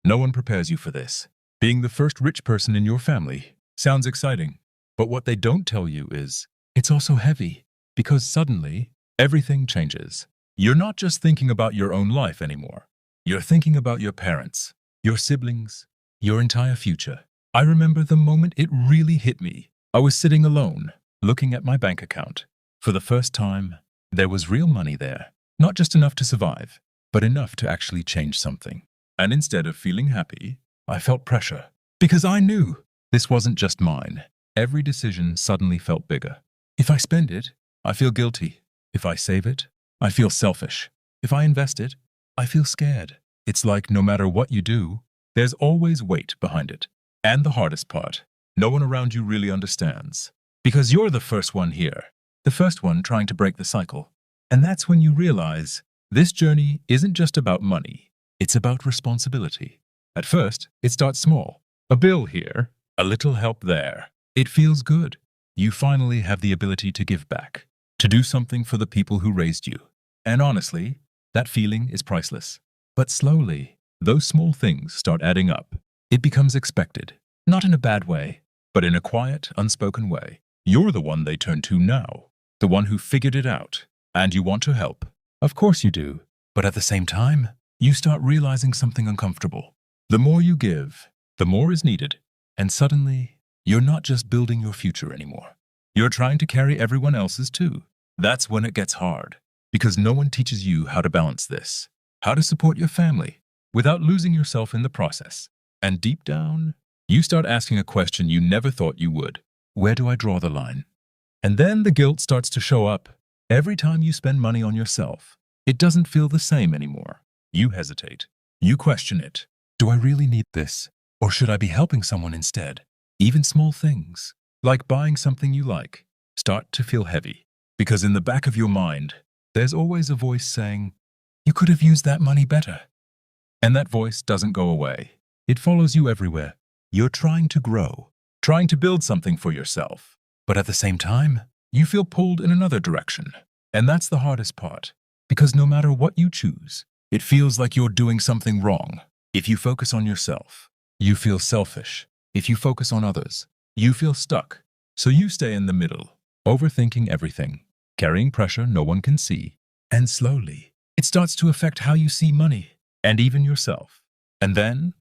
No one prepares you for this. Being the first rich person in your family sounds exciting, but what they don't tell you is it's also heavy because suddenly everything changes. You're not just thinking about your own life anymore. You're thinking about your parents, your siblings, your entire future. I remember the moment it really hit me. I was sitting alone, looking at my bank account. For the first time, there was real money there. Not just enough to survive, but enough to actually change something. And instead of feeling happy, I felt pressure. Because I knew this wasn't just mine. Every decision suddenly felt bigger. If I spend it, I feel guilty. If I save it, I feel selfish. If I invest it, I feel scared. It's like no matter what you do, there's always weight behind it. And the hardest part, no one around you really understands. Because you're the first one here, the first one trying to break the cycle. And that's when you realize this journey isn't just about money, it's about responsibility. At first, it starts small. A bill here, a little help there. It feels good. You finally have the ability to give back, to do something for the people who raised you. And honestly, that feeling is priceless. But slowly, those small things start adding up. It becomes expected, not in a bad way, but in a quiet, unspoken way. You're the one they turn to now, the one who figured it out, and you want to help. Of course you do, but at the same time, you start realizing something uncomfortable. The more you give, the more is needed, and suddenly, you're not just building your future anymore. You're trying to carry everyone else's too. That's when it gets hard, because no one teaches you how to balance this, how to support your family, without losing yourself in the process. And deep down, you start asking a question you never thought you would. Where do I draw the line? And then the guilt starts to show up. Every time you spend money on yourself, it doesn't feel the same anymore. You hesitate. You question it. Do I really need this? Or should I be helping someone instead? Even small things, like buying something you like, start to feel heavy. Because in the back of your mind, there's always a voice saying, you could have used that money better. And that voice doesn't go away. It follows you everywhere. You're trying to grow, trying to build something for yourself. But at the same time, you feel pulled in another direction. And that's the hardest part. Because no matter what you choose, it feels like you're doing something wrong. If you focus on yourself, you feel selfish. If you focus on others, you feel stuck. So you stay in the middle, overthinking everything, carrying pressure no one can see. And slowly, it starts to affect how you see money, and even yourself. And then,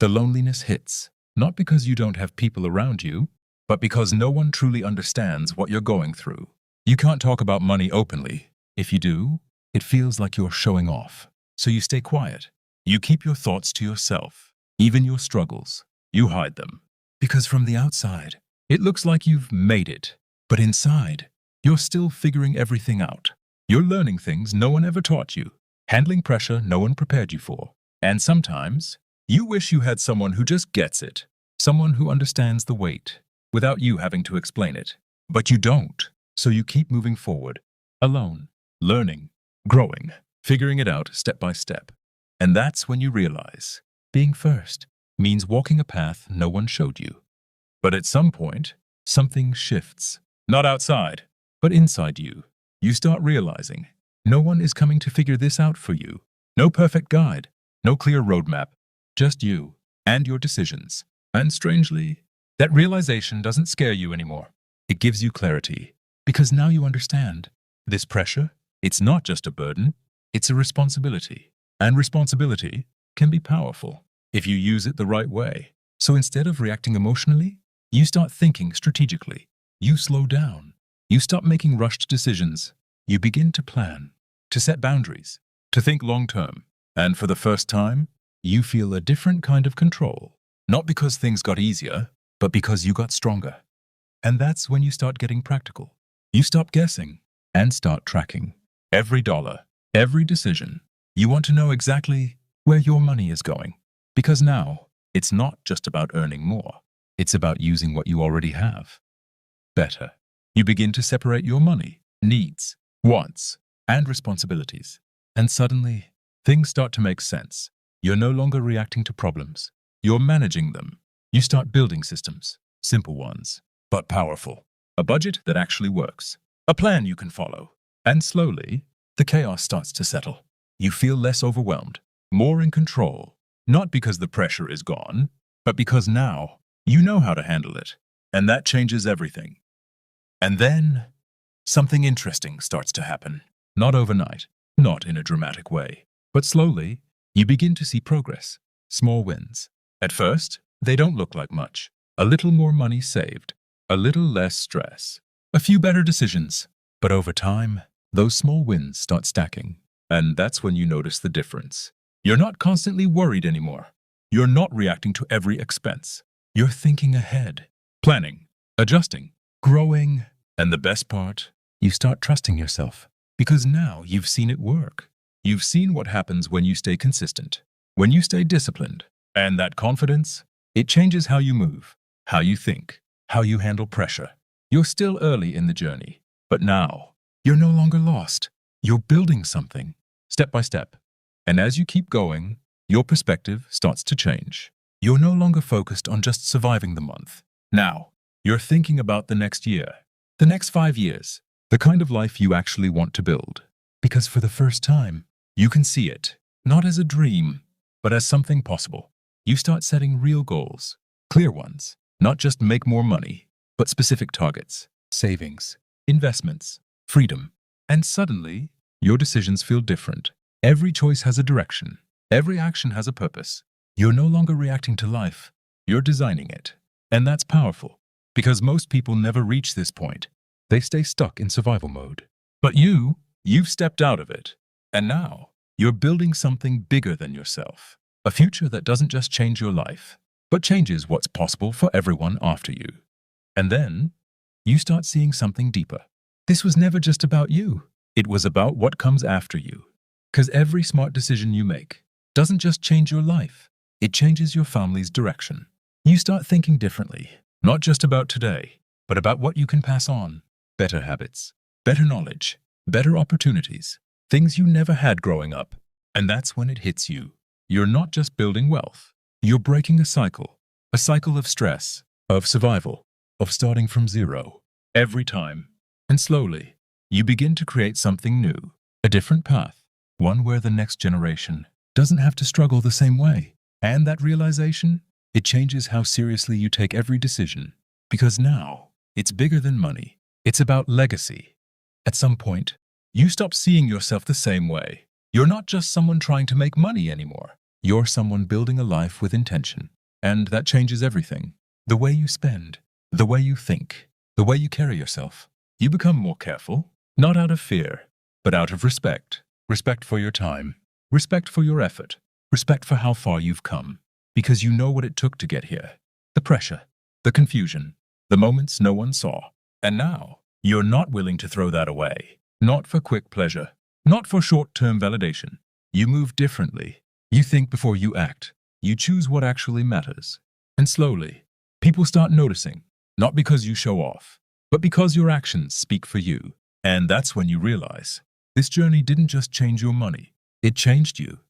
the loneliness hits, not because you don't have people around you, but because no one truly understands what you're going through. You can't talk about money openly. If you do, it feels like you're showing off. So you stay quiet. You keep your thoughts to yourself. Even your struggles, you hide them. Because from the outside, it looks like you've made it. But inside, you're still figuring everything out. You're learning things no one ever taught you, handling pressure no one prepared you for. And sometimes, you wish you had someone who just gets it, someone who understands the weight, without you having to explain it. But you don't, so you keep moving forward, alone, learning, growing, figuring it out step by step. And that's when you realize, being first means walking a path no one showed you. But at some point, something shifts. Not outside, but inside you. You start realizing, no one is coming to figure this out for you. No perfect guide, no clear roadmap, just you and your decisions. And strangely, that realization doesn't scare you anymore. It gives you clarity, because now you understand. This pressure, it's not just a burden, it's a responsibility. And responsibility can be powerful if you use it the right way. So instead of reacting emotionally, you start thinking strategically. You slow down. You stop making rushed decisions. You begin to plan, to set boundaries, to think long term. And for the first time, you feel a different kind of control. Not because things got easier, but because you got stronger. And that's when you start getting practical. You stop guessing and start tracking. Every dollar, every decision. You want to know exactly where your money is going. Because now, it's not just about earning more. It's about using what you already have better. You begin to separate your money, needs, wants, and responsibilities. And suddenly, things start to make sense. You're no longer reacting to problems. You're managing them. You start building systems, simple ones, but powerful. A budget that actually works. A plan you can follow. And slowly, the chaos starts to settle. You feel less overwhelmed, more in control. Not because the pressure is gone, but because now you know how to handle it. And that changes everything. And then something interesting starts to happen. Not overnight, not in a dramatic way, but slowly you begin to see progress, small wins. At first, they don't look like much. A little more money saved, a little less stress, a few better decisions. But over time, those small wins start stacking. And that's when you notice the difference. You're not constantly worried anymore. You're not reacting to every expense. You're thinking ahead, planning, adjusting, growing. And the best part, you start trusting yourself. Because now you've seen it work. You've seen what happens when you stay consistent, when you stay disciplined. And that confidence, it changes how you move, how you think, how you handle pressure. You're still early in the journey, but now you're no longer lost. You're building something, step by step. And as you keep going, your perspective starts to change. You're no longer focused on just surviving the month. Now, you're thinking about the next year, the next 5 years, the kind of life you actually want to build. Because for the first time, you can see it, not as a dream, but as something possible. You start setting real goals, clear ones, not just make more money, but specific targets, savings, investments, freedom. And suddenly, your decisions feel different. Every choice has a direction. Every action has a purpose. You're no longer reacting to life. You're designing it. And that's powerful, because most people never reach this point. They stay stuck in survival mode. But you've stepped out of it. And now, you're building something bigger than yourself. A future that doesn't just change your life, but changes what's possible for everyone after you. And then, you start seeing something deeper. This was never just about you. It was about what comes after you. Because every smart decision you make doesn't just change your life, it changes your family's direction. You start thinking differently, not just about today, but about what you can pass on. Better habits, better knowledge, better opportunities, things you never had growing up. And that's when it hits you. You're not just building wealth. You're breaking a cycle of stress, of survival, of starting from zero, every time. And slowly, you begin to create something new, a different path, one where the next generation doesn't have to struggle the same way. And that realization, it changes how seriously you take every decision. Because now, it's bigger than money. It's about legacy. At some point, you stop seeing yourself the same way. You're not just someone trying to make money anymore. You're someone building a life with intention. And that changes everything. The way you spend, the way you think, the way you carry yourself. You become more careful, not out of fear, but out of respect. Respect for your time, respect for your effort, respect for how far you've come. Because you know what it took to get here. The pressure, the confusion, the moments no one saw. And now, you're not willing to throw that away. Not for quick pleasure, not for short-term validation. You move differently. You think before you act. You choose what actually matters. And slowly, people start noticing, not because you show off, but because your actions speak for you. And that's when you realize, this journey didn't just change your money, it changed you.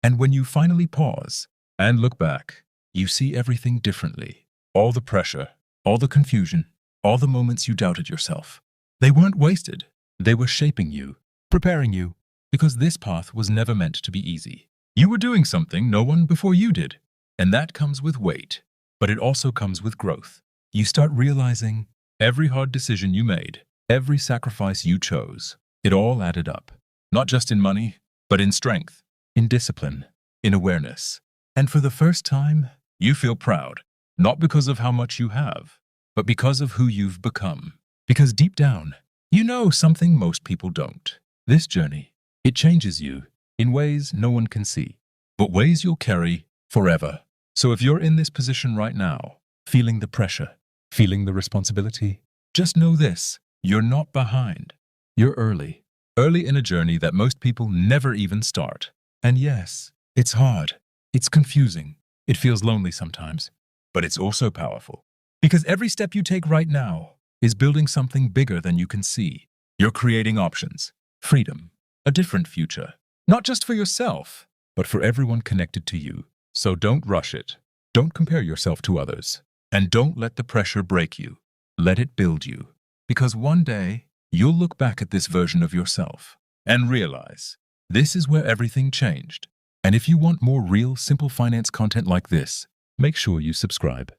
And when you finally pause and look back, you see everything differently. All the pressure, all the confusion, all the moments you doubted yourself. They weren't wasted. They were shaping you, preparing you, because this path was never meant to be easy. You were doing something no one before you did, and that comes with weight, but it also comes with growth. You start realizing every hard decision you made, every sacrifice you chose, it all added up, not just in money, but in strength, in discipline, in awareness. And for the first time, you feel proud, not because of how much you have, but because of who you've become. Because deep down, you know something most people don't. This journey, it changes you in ways no one can see, but ways you'll carry forever. So if you're in this position right now, feeling the pressure, feeling the responsibility, just know this, you're not behind. You're early in a journey that most people never even start. And yes, it's hard, it's confusing, it feels lonely sometimes, but it's also powerful. Because every step you take right now is building something bigger than you can see. You're creating options, freedom, a different future. Not just for yourself, but for everyone connected to you. So don't rush it. Don't compare yourself to others. And don't let the pressure break you. Let it build you. Because one day, you'll look back at this version of yourself and realize this is where everything changed. And if you want more real, simple finance content like this, make sure you subscribe.